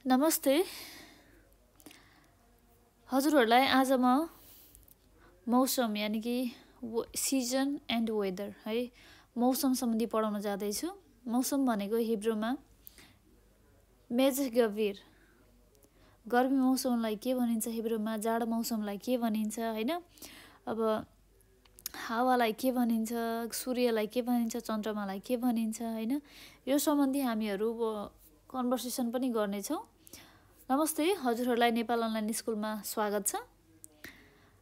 नमस्ते हजुरहरूलाई आज म मौसम यानी कि सिजन एन्ड वेदर है मौसम सम्बन्धी पढाउन जाँदैछु। मौसम भनेको हिब्रूमा मेजगभिर, गर्मी मौसमलाई के भनिन्छ हिब्रूमा, जाडो मौसमलाई के भनिन्छ हैन। अब हावालाई के भनिन्छ, सूर्यलाई के भनिन्छ, चन्द्रमालाई के भनिन्छ हैन। यो सम्बन्धी हामीहरू कन्भर्सेसन पनि गर्नेछौँ। नमस्ते, हजुरहरूलाई नेपाल अनलाइन स्कुलमा स्वागत छ।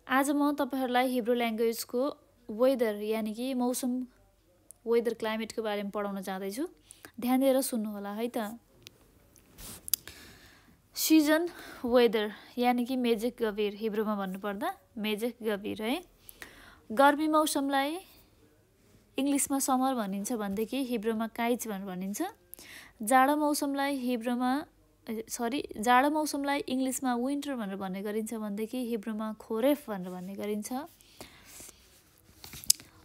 आज म तपाईहरुलाई हिब्रू ल्याङ्ग्वेजको वेदर यानी कि मौसम वेदर क्लाइमेटको बारेमा पढाउन जाँदैछु। ध्यान दिएर सुन्नु होला है त। सिजन वेदर यानी कि मेजगभिर, हिब्रूमा भन्नुपर्दा मेजगभिर है। गर्मी मौसमलाई इङ्ग्लिसमा समर भनिन्छ भनेदेखि हिब्रूमा काइच भनेर भनिन्छ। जाडो मौसमलाई इङ्ग्लिसमा विन्टर भनेर भन्ने गरिन्छ भनेदेखि हिब्रूमा खोरेफ भनेर भन्ने गरिन्छ।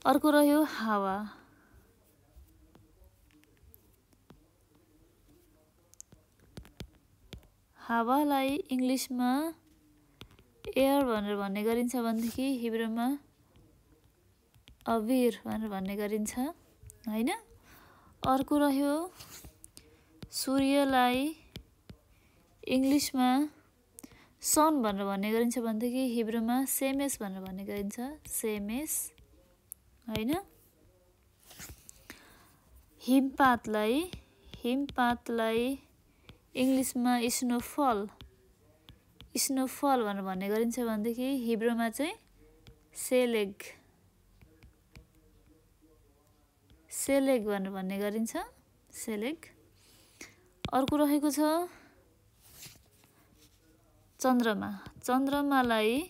अर्को रह्यो हावा। हावालाई इङ्ग्लिसमा एयर भनेर भन्ने गरिन्छ भनेदेखि हिब्रूमा अविर भनेर भन्ने गरिन्छ हैन। अर्को रह्यो सूर्यलाई इङ्ग्लिसमा सन भनेर भन्ने गरिन्छ भनेदेखि हिब्रूमा सेमेस भनेर भन्ने गरिन्छ, सेमेस हैन। हिमपातलाई इङ्ग्लिसमा स्नोफल भनेर भन्ने गरिन्छ भनेदेखि हिब्रूमा चाहिँ सेलेग भनेर भन्ने गरिन्छ, सेलेग। अर्को रहेको छ चन्द्रमालाई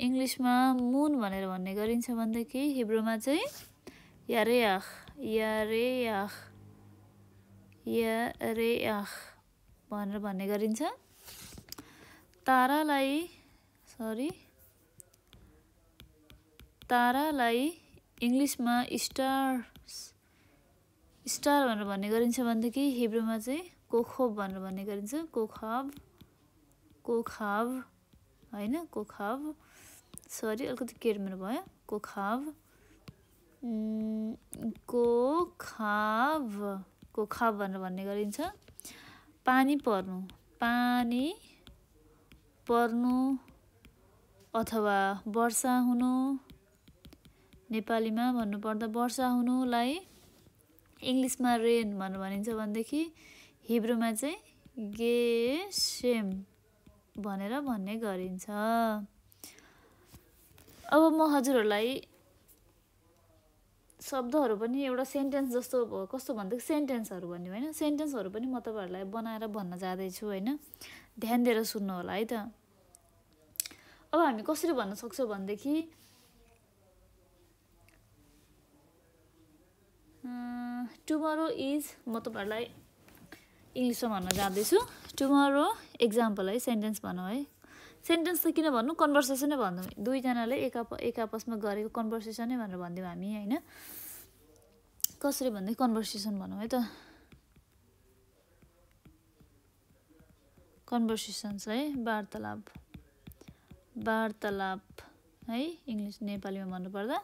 इङ्ग्लिसमा मुन भनेर भन्ने गरिन्छ भनेदेखि हिब्रूमा चाहिँ यारेयाख भनेर भन्ने गरिन्छ। तारालाई इङ्ग्लिसमा स्टार भनेर भन्ने गरिन्छ भनेदेखि हिब्रूमा चाहिँ कोखब भनेर भन्ने गरिन्छ, कोखाब हैन, अलिकति केर्मेर भयो, कोखाब भनेर भन्ने गरिन्छ। पानी पर्नु अथवा वर्षा हुनु, नेपालीमा भन्नुपर्दा वर्षा हुनुलाई इङ्ग्लिसमा रेन भनेर भनिन्छ भनेदेखि हिब्रूमा चाहिँ गेसेम भनेर भन्ने गरिन्छ। अब म हजुरहरूलाई शब्दहरू पनि एउटा सेन्टेन्स जस्तो कस्तो भन्दाखेरि सेन्टेन्सहरू भन्यो हैन। सेन्टेन्सहरू पनि म तपाईहरुलाई बनाएर भन्न जाँदैछु हैन। ध्यान दिएर सुन्नु होला है त। अब हामी कसरी भन्न सक्छौँ भनेदेखि टुमरो इज, म तपाईहरुलाई इङ्ग्लिसमा भन्न जाँदैछु। टुमरो एक्जाम्पल है, सेन्टेन्स भनौँ है। सेन्टेन्स त किन भन्नु, कन्भर्सेसनै भनौँ। दुईजनाले एक आपसमा गरेको कन्भर्सेसनै भनेर भनिदिउँ हामी हैन। कसरी भन्दै कन्भर्सेसन भनौँ है त। कन्भर्सेसन्स है, वार्तालाप है, इङ्ग्लिस नेपालीमा भन्नुपर्दा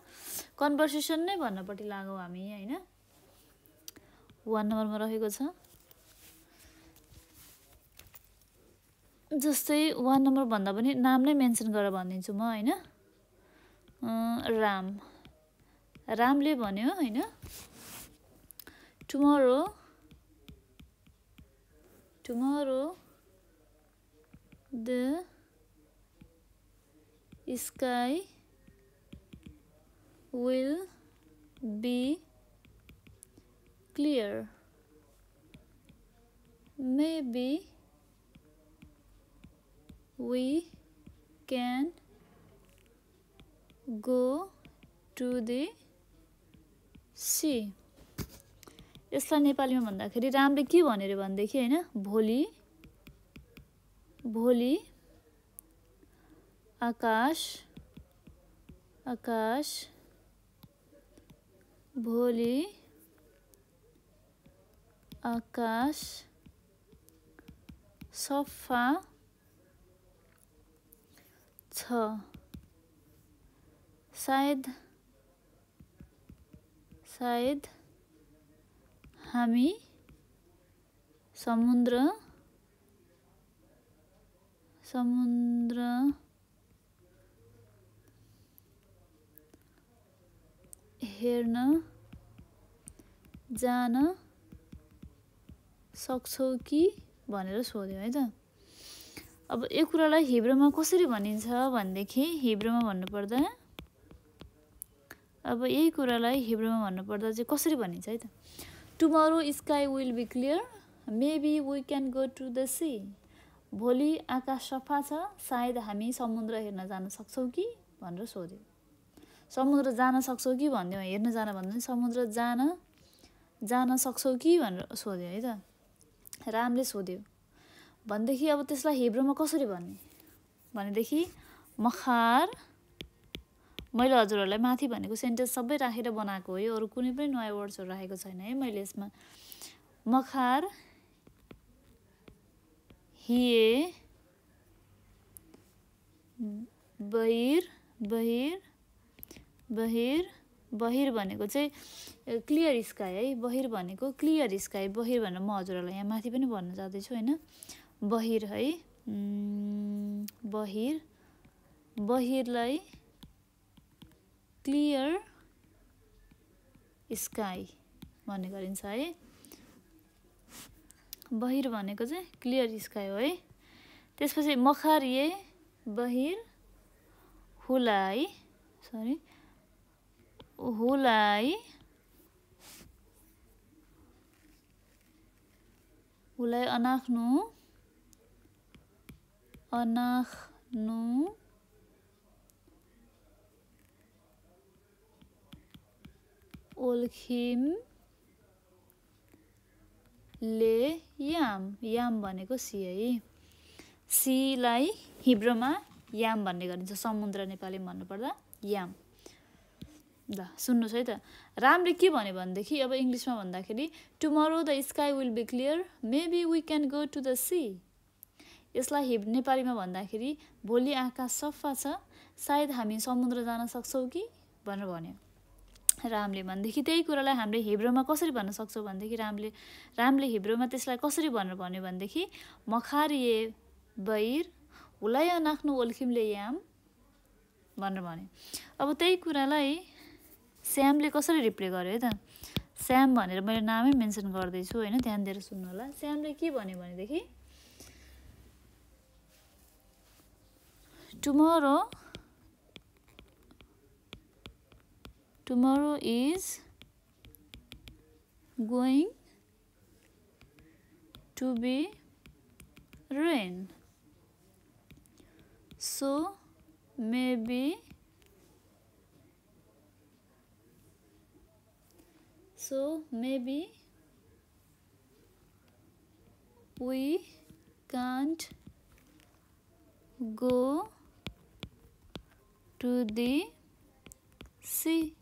कन्भर्सेसन नै भन्नपट्टि लागौँ हामी हैन। 1 नम्बरमा रहेको छ जस्तै 1 नम्बर भन्दा पनि नाम नै मेन्सन गरेर भनिदिन्छु म हैन। रामले भन्यो हैन, tomorrow the sky will be clear, maybe we can go to the sea। यसलाई नेपालीमा भन्दाखेरि रामले के भनेर भन्देखि हैन, भोलि आकाश भोलि आकाश सफा छ सायद हामी समुद्र हेर्न जान सक्छौ कि भनेर सोध्यो है त। अब यो कुरालाई हिब्रूमा कसरी भनिन्छ भनेदेखि हिब्रूमा भन्नुपर्दा अब यही कुरालाई हिब्रूमा भन्नुपर्दा चाहिँ कसरी भनिन्छ है त। Tomorrow sky will be clear maybe we can go to the sea. भोलि आकाश सफा छ सायद हामी समुद्र हेर्न जान सक्छौ कि भनेर सोध्यो। समुद्र जान सक्छौ कि भन्यो, हेर्न जान भन्दा समुद्र जान सक्छौ कि भनेर सोध्यो है त, रामले सोध्यो भनेदेखि अब त्यसलाई हिब्रूमा कसरी भन्ने भनेदेखि मखार, मैले हजुरहरूलाई माथि भनेको सेन्टेन्स सबै राखेर बनाएको हो, यो अरू कुनै पनि नयाँ वर्ड्सहरू राखेको छैन है मैले यसमा। मखार हिए बहिर भनेको चाहिँ क्लियर स्काई है, बहिर भनेको क्लियर स्काई, बहिर भनेर म हजुरहरूलाई यहाँ माथि पनि भन्न जाँदैछु होइन, बहिर है, बहिरलाई क्लियर स्काई भन्ने गरिन्छ है। बहिर भनेको चाहिँ क्लियर स्काई हो है। त्यसपछि मखारिए बहिर हुलाई अनाख्नु ओल्खिमले याम भनेको सी है, सीलाई हिब्रूमा याम भन्ने गरिन्छ, समुद्र नेपालीमा भन्नुपर्दा याम। ल सुन्नुहोस् है त, रामले के भन्यो भनेदेखि अब इङ्ग्लिसमा भन्दाखेरि tomorrow the sky will be clear maybe we can go to the sea. यसलाई नेपालीमा भन्दाखेरि भोलि आकाश सफा छ सायद हामी समुद्र जान सक्छौँ कि भनेर भन्यो रामले। भनेदेखि त्यही कुरालाई हामीले हिब्रूमा कसरी भन्न सक्छौँ भनेदेखि रामले हिब्रूमा त्यसलाई कसरी भनेर भन्यो भनेदेखि मखारिए बहिर हुलाइ अनाख्नु ओल्खिमले याम भनेर भन्यो। अब त्यही कुरालाई श्यामले कसरी रिप्ले गर्यो है त। श्याम भनेर मैले नामै मेन्सन गर्दैछु होइन, ध्यान दिएर सुन्नु होला। श्यामले के भन्यो भनेदेखि tomorrow is going to be rain, so maybe we can't go to the sea.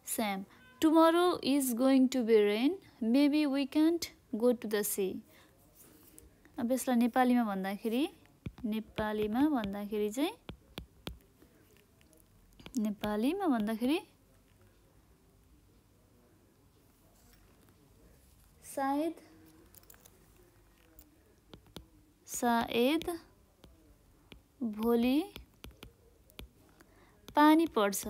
Sam, tomorrow is going to be rain. Maybe we can't go to the sea. अब यसलाई नेपालीमा भन्दाखेरि सायद भोलि पानी पर्छ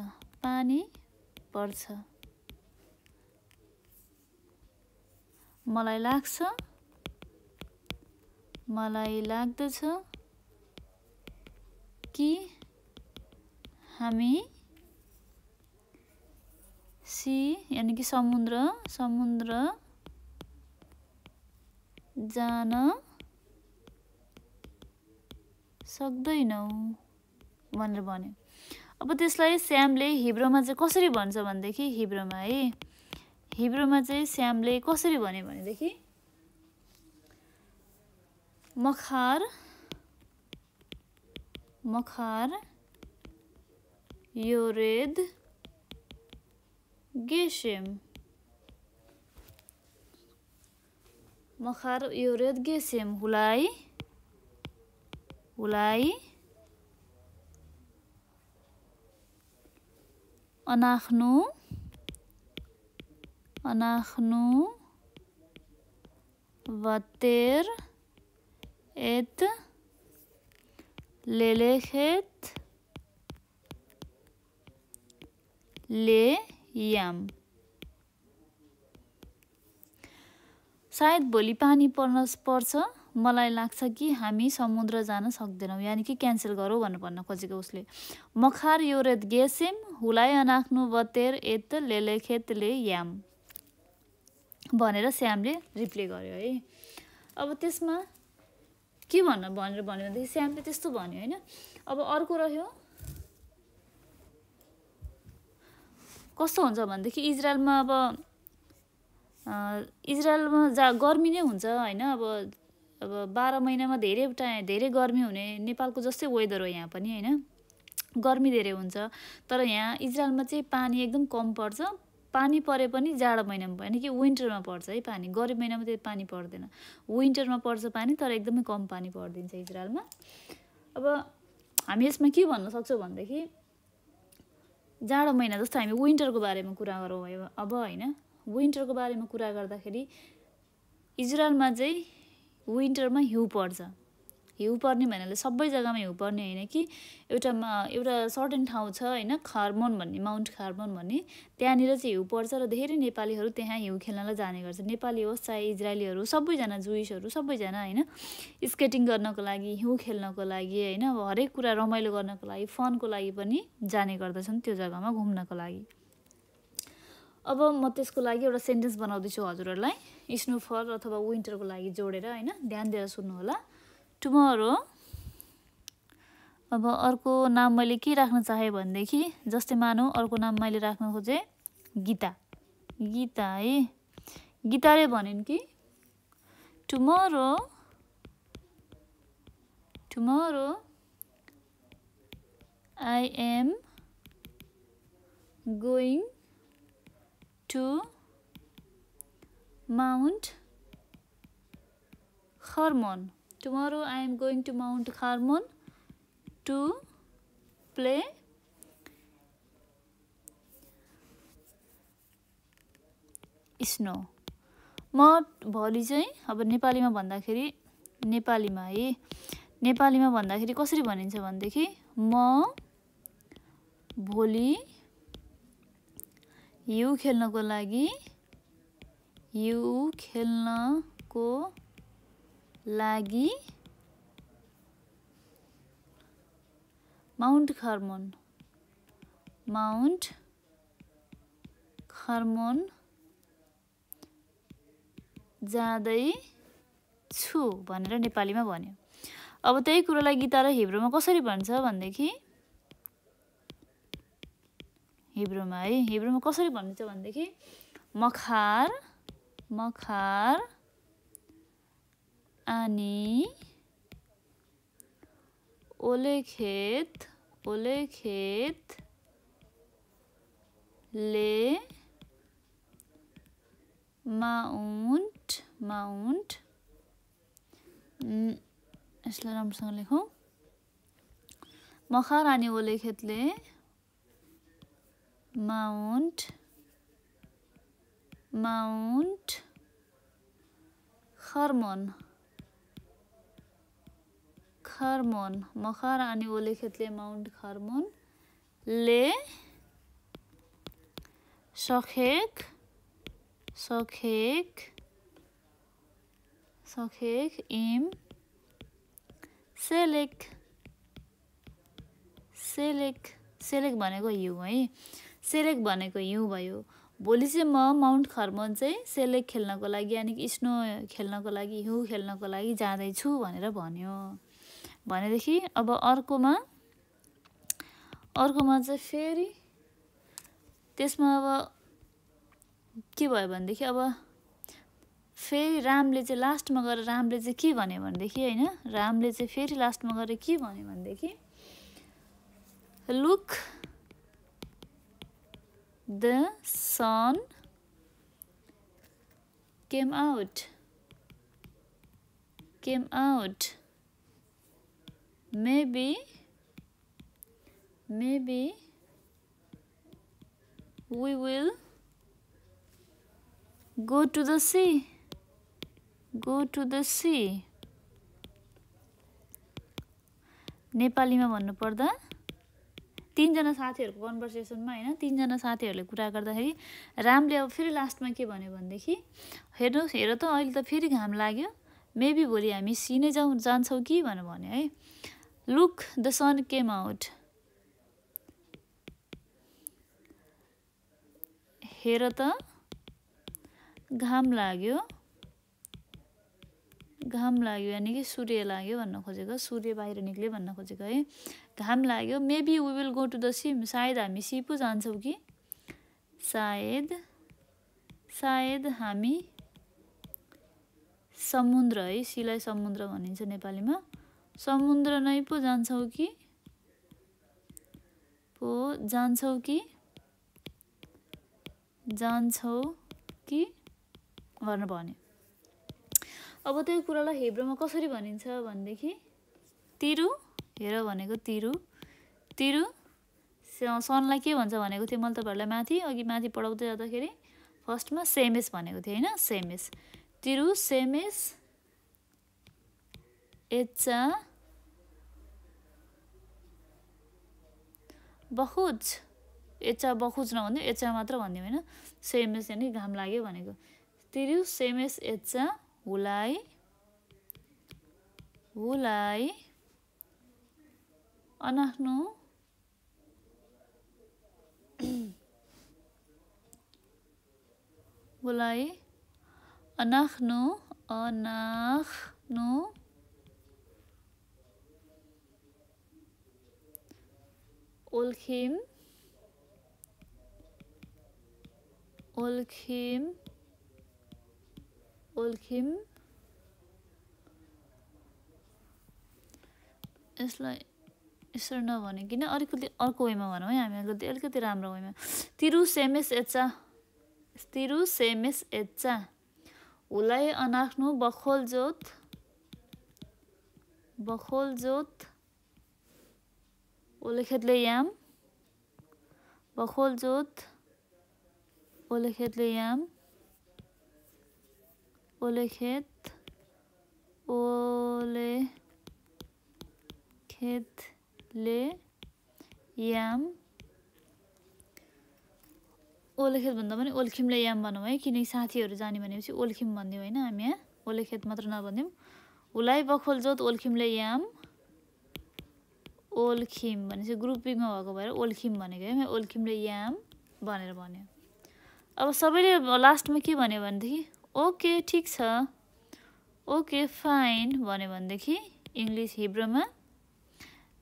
मलाई लाग्दछ कि हामी सी यानी कि समुद्र जान सक्दैनौ भनेर भन्यो। अब त्यसलाई श्यामले हिब्रूमा चाहिँ कसरी भन्छ भनेदेखि हिब्रूमा चाहिँ श्यामले कसरी भन्यो भनेदेखि मखार योरेद गेशेम। मखार योरेद गेसेम हुलाइ अनाख्नु वातेर एत लेलेखेत ले याम। सायद भोलि पानी पर्छ, मलाई लाग्छ कि हामी समुद्र जान सक्दैनौँ, यानि कि क्यान्सल गरौँ भन्न खोजेको उसले। मखार योरेद गेसेम हुलाइ अनाख्नु वतेर एत लेलेखेत ले याम भनेर श्यामले रिप्ले गर्यो है। अब त्यसमा के भनेर भन्यो भनेदेखि श्यामले त्यस्तो भन्यो होइन। अब अर्को रह्यो कस्तो हुन्छ भनेदेखि इजरायलमा गर्मी नै हुन्छ होइन। अब 12 महिनामा धेरै गर्मी हुने नेपालको जस्तै वेदर हो यहाँ पनि होइन, गर्मी धेरै हुन्छ। तर यहाँ इजरायलमा चाहिँ पानी एकदम कम पर्छ, पानी परे पनि जाडो महिनामा भयो, कि विन्टरमा पर्छ है पानी, गर्मी महिनामा त्यति पानी पर्दैन, विन्टरमा पर्छ पानी, तर एकदमै कम पानी परिदिन्छ इजरायलमा। अब हामी यसमा के भन्न सक्छौँ भनेदेखि जाडो महिना जस्तो हामी विन्टरको बारेमा कुरा गरौँ अब होइन। विन्टरको बारेमा कुरा गर्दाखेरि इजरायलमा चाहिँ विन्टरमा हिउँ पर्छ। हिउँ पर्ने भन्नाले सबै जग्गामा हिउँ पर्ने होइन कि एउटा सर्टेन ठाउँ छ होइन, खार्मोन भन्ने, माउन्ट खार्मोन भन्ने, त्यहाँनिर चाहिँ हिउँ पर्छ र धेरै नेपालीहरू त्यहाँ हिउँ खेल्नलाई जाने गर्छ। नेपाली होस् चाहे इजरायलीहरू सबैजना, जुइसहरू सबैजना होइन, स्केटिङ गर्नको लागि, हिउँ खेल्नको लागि होइन, अब हरेक कुरा रमाइलो गर्नको लागि, फनको लागि पनि जाने गर्दछन् त्यो जग्गामा घुम्नको लागि। अब म त्यसको लागि एउटा सेन्टेन्स बनाउँदैछु हजुरहरूलाई, स्नोफल अथवा विन्टरको लागि जोडेर होइन, ध्यान दिएर सुन्नु होला। टुमोरो, अब अर्को नाम मैले के राख्न चाहेँ भनेदेखि जस्तै मानौँ अर्को नाम मैले राख्न खोजेँ गीता है। गीताले भनिन् कि tomorrow I am going to Mount Hermon. Tomorrow I am going to Mount Hermon to play snow. म भोलि चाहिँ अब नेपालीमा भन्दाखेरि कसरी भनिन्छ भनेदेखि म भोलि हिउँ खेल्नको लागि माउन्ट खर्मोन जाँदैछु भनेर नेपालीमा भन्यो। अब त्यही कुरालाई गीतालाई हिब्रूमा कसरी भन्छ भनेदेखि हिब्रूमा कसरी भनिन्छ भनेदेखि मखार अनि ओलेखेत ले माउन्ट यसलाई राम्रोसँग लेखौँ। मखार अनि ओलेखेतले माउन्ट खर्मोन मखार अनि ओलेखेतले माउन्ट खर्मोन ले सखेक इम सेलेक भनेको हिउँ है, सेलेक भनेको हिउँ भयो। भोलि चाहिँ म माउन्ट खर्मोन चाहिँ सेलेक खेल्नको लागि यानि कि स्नो खेल्नको लागि, हिउँ खेल्नको लागि जाँदैछु भनेर भन्यो। भनेदेखि अब अर्कोमा चाहिँ फेरि त्यसमा अब के भयो भनेदेखि अब फेरि रामले चाहिँ लास्टमा गएर रामले चाहिँ के भन्यो भनेदेखि होइन, रामले चाहिँ फेरि लास्टमा गएर के भन्यो भनेदेखि look the sun came out came out. Maybe we will go to the sea. नेपालीमा भन्नुपर्दा तीनजना साथीहरुको कन्भर्सेसनमा हैन तीनजना साथीहरुले कुरा गर्दाखेरि रामले अब फेरि लास्टमा के भन्यो भन्देखि हेर्नुस् हेर त अहिले त फेरि घाम लाग्यो मेबी भोलि हामी सिने जान्छौ कि भनेर भन्यो है look the sun came out हेर त घाम लाग्यो यानी कि सूर्य लाग्यो भन्न खोजेको सूर्य बाहिर निक्ल्यो भन्न खोजेको है घाम लाग्यो maybe we will go to the sea सायद हामी सी पो जान्छौ कि सायद हामी समुद्र है सीलाई समुद्र भनिन्छ नेपालीमा समुद्र नै पो जान्छौ कि भनेर भन्यो अब त्यो कुरालाई हिब्रूमा कसरी भनिन्छ भन्देखि तिरु हेर भनेको तिरु सनलाई के भन्छ भनेको थियो मैले तपाईहरुलाई माथि पढाउँदै जाँदाखेरि फर्स्टमा सेमेस भनेको थियो हैन सेमेस तिरु सेमेस एचा बहुज नभन्दै एचा मात्र भन्दियौ हैन सेमेस यानी घाम लाग्यो भनेको तिरु सेमेस एचा हुलाई अनाख्नु ओल्खिम यसलाई यसरी नभनिकिन अलिकति अर्को वेमा भनौँ है हामी अलिकति राम्रो वेमा तिरु सेमेस एच्चा हुलाई अनाख्नु बखोलजोत ओलेखेतले याम ओलेखेत भन्दा पनि ओल्खिमले याम भनौँ है किनकि साथीहरु जाने भनेपछि ओल्खिम भन्दियौ हैन हामी यहाँ ओलेखेत मात्र नभन्दियौ हुलाई बखोलजोत ओल्खिमले याम ओल्खिम भनेपछि ग्रुपिङमा भएको भएर ओल्खिम भनेको है ओल्खिमले याम भनेर भन्यो अब सबैले लास्टमा के भन्यो भनेदेखि ओके ठीक छ ओके फाइन भन्यो भनेदेखि इंग्लिश हिब्रूमा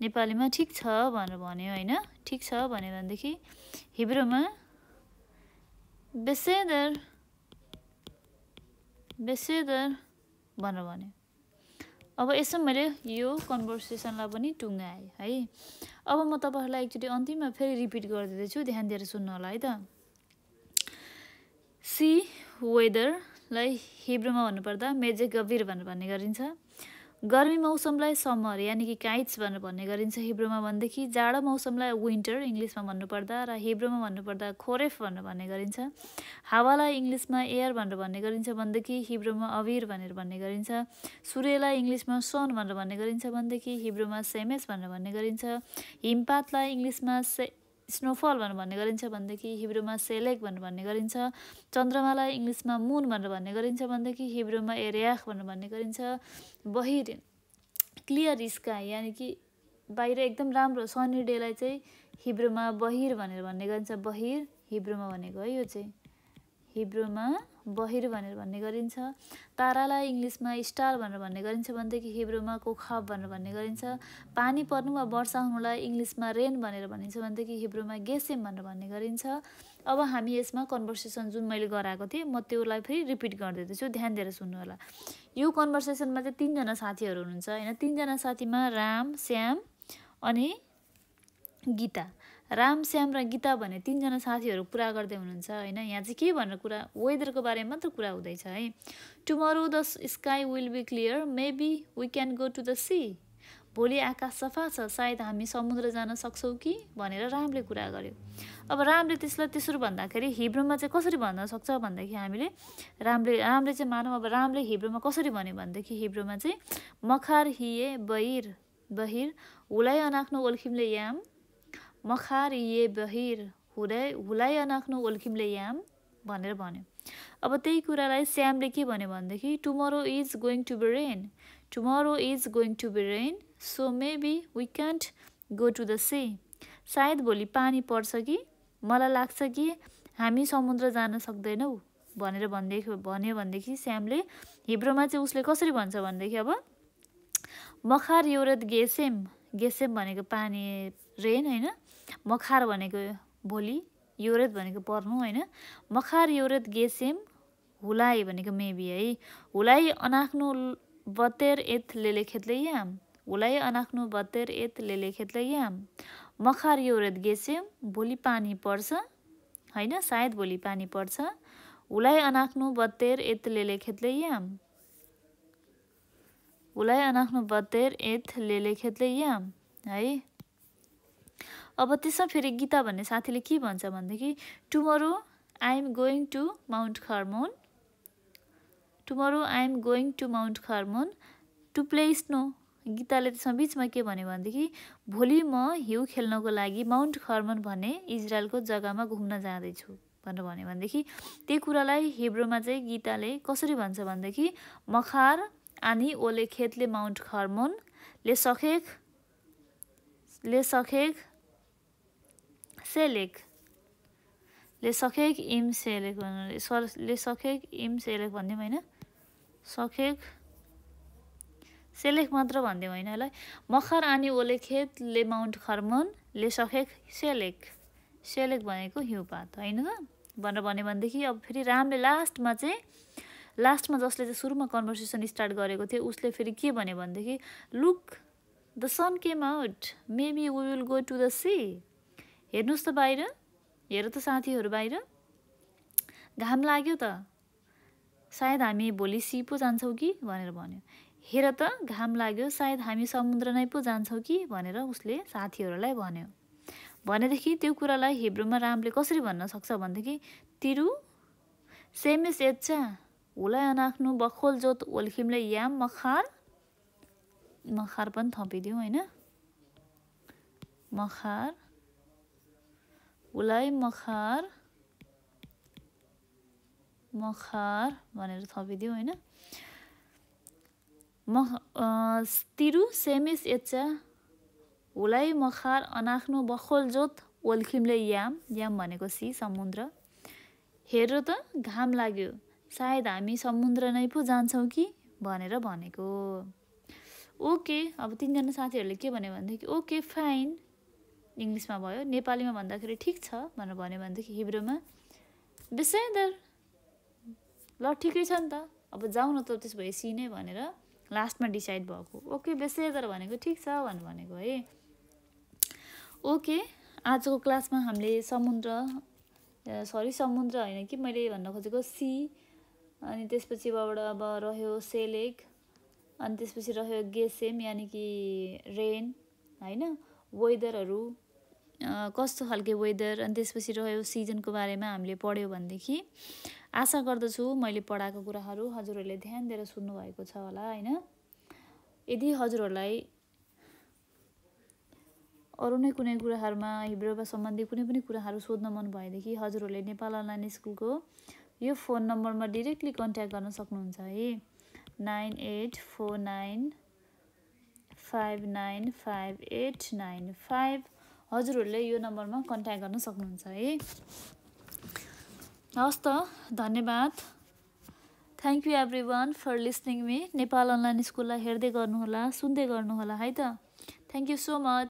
नेपालीमा ठीक छ भनेर भन्यो हैन ठीक छ भन्यो भनेदेखि हिब्रूमा बेसेदर भनेर भन्यो अब यसमा मैले यो कन्भर्सेसनलाई पनि टुङ्गाएँ है अब म तपाईहरुलाई एकचोटी अन्तिममा फेरि रिपिट गरिदिदै छु ध्यान दिएर सुन्नु होला है त सी वेदरलाई हिब्रूमा भन्नुपर्दा मेजेगभिर भनेर भन्ने गरिन्छ गर्मी मौसमलाई समर यानी कि काइट्स भनेर भन्ने गरिन्छ हिब्रूमा भन्देखि जाडो मौसमलाई विन्टर इंग्लिशमा भन्नुपर्दा र हिब्रूमा भन्नुपर्दा खोरेफ भनेर भन्ने गरिन्छ हावालाई इंग्लिशमा एयर भनेर भन्ने गरिन्छ भन्देखि हिब्रूमा अविर भनेर भन्ने गरिन्छ सूर्यलाई इंग्लिशमा सन भनेर भन्ने गरिन्छ भन्देखि हिब्रूमा सेमेस भनेर भन्ने गरिन्छ हिमपातलाई इंग्लिशमा स्नोफल भनेर भन्ने गरिन्छ भन्देखि हिब्रूमा सेलेक भनेर भन्ने गरिन्छ चन्द्रमालाई इंग्लिशमा मून भनेर भन्ने गरिन्छ भन्देखि हिब्रूमा एरियाख भनेर भन्ने गरिन्छ बहिर क्लियर स्काई यानी कि बाहिर एकदम राम्रो सनी डेलाई चाहिँ हिब्रूमा बहिर भनेर भन्ने गरिन्छ बहिर हिब्रूमा भनेको है यो चाहिँ हिब्रूमा बहिर भनेर भन्ने गरिन्छ तारालाई इंग्लिशमा स्टार भनेर भन्ने गरिन्छ भन्देखि हिब्रूमा कोखाब भनेर भन्ने गरिन्छ पानी पर्नु वा वर्षा हुनुलाई इंग्लिशमा रेन भनेर भनिन्छ भन्देखि हिब्रूमा गेसेम भनेर भन्ने गरिन्छ अब हामी यसमा कन्भर्सेसन जुन मैले गराएको थिएँ म त्यसलाई फेरि रिपिट गर्दै छु ध्यान दिएर सुन्नु होला यो कन्भर्सेसनमा चाहिँ तीनजना साथीहरु हुनुहुन्छ हैन तीनजना साथीमा राम श्याम अनि गीता राम, श्याम र गीता भन्ने तीनजना साथीहरू कुरा गर्दै हुनुहुन्छ हैन। यहाँ चाहिँ के भनेर कुरा, वेदरको बारेमा मात्र कुरा हुँदैछ है। Tomorrow the sky will be clear, maybe we can go to the sea. भोलि आकाश सफा छ, सायद हामी समुद्र जान सक्छौँ कि भनेर रामले कुरा गर्यो। अब रामले त्यसलाई त्यसरी भन्दाखेरि हिब्रूमा चाहिँ कसरी भन्न सक्छ भन्दाखेरि हामीले रामले चाहिँ मानौँ अब रामले हिब्रूमा कसरी भन्यो भनेदेखि हिब्रूमा चाहिँ मखार हिए बहिर हुलाइ अनाख्नु ओल्खिमले याम, मखार हिए बहिर हुलाइ अनाख्नु ओल्खिमले याम भनेर भन्यो। अब त्यही कुरालाई श्यामले के भन्यो भनेदेखि tomorrow is going to be rain, tomorrow is going to be rain, so maybe we can't go to the sea. सायद भोलि पानी पर्छ कि, मलाई लाग्छ कि हामी समुद्र जान सक्दैनौँ भनेर भन्यो भनेदेखि श्यामले हिब्रूमा चाहिँ उसले कसरी भन्छ भनेदेखि अब मखार योरत गेसेम, गेसेम भनेको पानी रेन होइन, मखार भनेको भोलि, योरत भनेको पर्नु होइन, मखार योरत गेसेम, हुलाइ भनेको मेबी है, हुलाइ अनाख्नु बतेर एत लेले खेतले याम, हुलाइ अनाख्नु बतेर एत लेले खेतले याम, मखार योरत गेसेम, भोलि पानी पर्छ होइन, सायद भोलि पानी पर्छ, हुलाइ अनाख्नु बतेर एत लेले खेतले याम, हुलाइ अनाख्नु बतेर एत लेले खेतले याम है। अब त्यसमा फेरि गीता भन्ने साथीले के भन्छ भनेदेखि tomorrow I am going to mount Hermon, tomorrow I am going to mount Hermon to play snow. गीताले त्यसमा बिचमा के भन्यो भनेदेखि भोलि म हिउँ खेल्नको लागि माउन्ट खर्मोन भन्ने इजरायलको जग्गामा घुम्न जाँदैछु भनेर भन्यो भनेदेखि त्यही कुरालाई हिब्रूमा चाहिँ गीताले कसरी भन्छ भनेदेखि मखार आनी ओले खेतले माउन्ट खर्मोन ले सखेक सेलेक ले सखेक इम सेलेक ले सखेक इम सेलेक भन्दिउँ होइन, सखेक सेलेक मात्र भन्दिउँ होइन यसलाई, मखार आनी ओले खेत ले माउन्ट खर्मोन ले सखेक सेलेक, सेलेक भनेको हिउँपात होइन त भनेर भन्यो भनेदेखि अब फेरि रामले लास्टमा जसले चाहिँ सुरुमा कन्भर्सेसन स्टार्ट गरेको थियो उसले फेरि के भन्यो भनेदेखि look the sun came out, maybe we will go to the sea. हेर्नुहोस् त बाहिर, हेर त साथीहरू बाहिर घाम लाग्यो त, सायद हामी भोलि सी पो जान्छौँ कि भनेर भन्यो। हेर त घाम लाग्यो, सायद हामी समुद्र नै पो जान्छौँ कि भनेर उसले साथीहरूलाई भन्यो। भनेदेखि त्यो कुरालाई हिब्रूमा रामले कसरी भन्न सक्छ भनेदेखि तिरु सेमेस एच्चा हुलाइ अनाख्नु बखोल जोत ओल्खिमले याम, मखार पनि थपिदिउँ होइन, मखार हुलाइ मखार भनेर थपिदिउँ होइन, तिरु सेमेस एच्चा हुलाइ मखार अनाख्नु बखोल जोत ओल्खिमले याम, याम भनेको सी समुद्र, हेर त घाम लाग्यो, सायद हामी समुद्र नै पो जान्छौँ कि भनेर भनेको। ओके, अब तीनजना साथीहरूले के भन्यो भनेदेखि ओके फाइन इङ्ग्लिसमा भयो, नेपालीमा भन्दाखेरि ठिक छ भनेर भन्यो भनेदेखि हिब्रूमा बेसेदर ल ठिकै छ नि त, अब जाउँ न त त्यसो भए सी नै भनेर लास्टमा डिसाइड भएको। ओके बेसेदर भनेको ठिक छ भनेको है। ओके, आजको क्लासमा हामीले समुद्र होइन कि मैले भन्न खोजेको सी, अनि त्यसपछि अब रह्यो सेलेक, अनि त्यसपछि रह्यो गेसेम यानि कि रेन होइन, वेदरहरू कस्तो खालके वेदर, अनि त्यसपछि रह्यो सिजनको बारेमा हामीले पढ्यो भनेदेखि आशा गर्दछु मैले पढाएको कुराहरू हजुरहरूले ध्यान दिएर सुन्नुभएको छ होला होइन। यदि हजुरहरूलाई अरू नै कुनै कुराहरूमा हिब्रूमा सम्बन्धी कुनै पनि कुराहरू सोध्न मन भएदेखि हजुरहरूले नेपाल अनलाइन स्कुलको यो फोन नम्बरमा डिरेक्टली कन्ट्याक्ट गर्न सक्नुहुन्छ है, 9849595895। हजुरहरूले यो नम्बरमा कन्ट्याक्ट गर्न सक्नुहुन्छ है। हस् त, धन्यवाद। Thank you everyone for listening me. Nepal online स्कुललाई हेर्दै गर्नुहोला, सुन्दै गर्नुहोला है त। Thank you so much.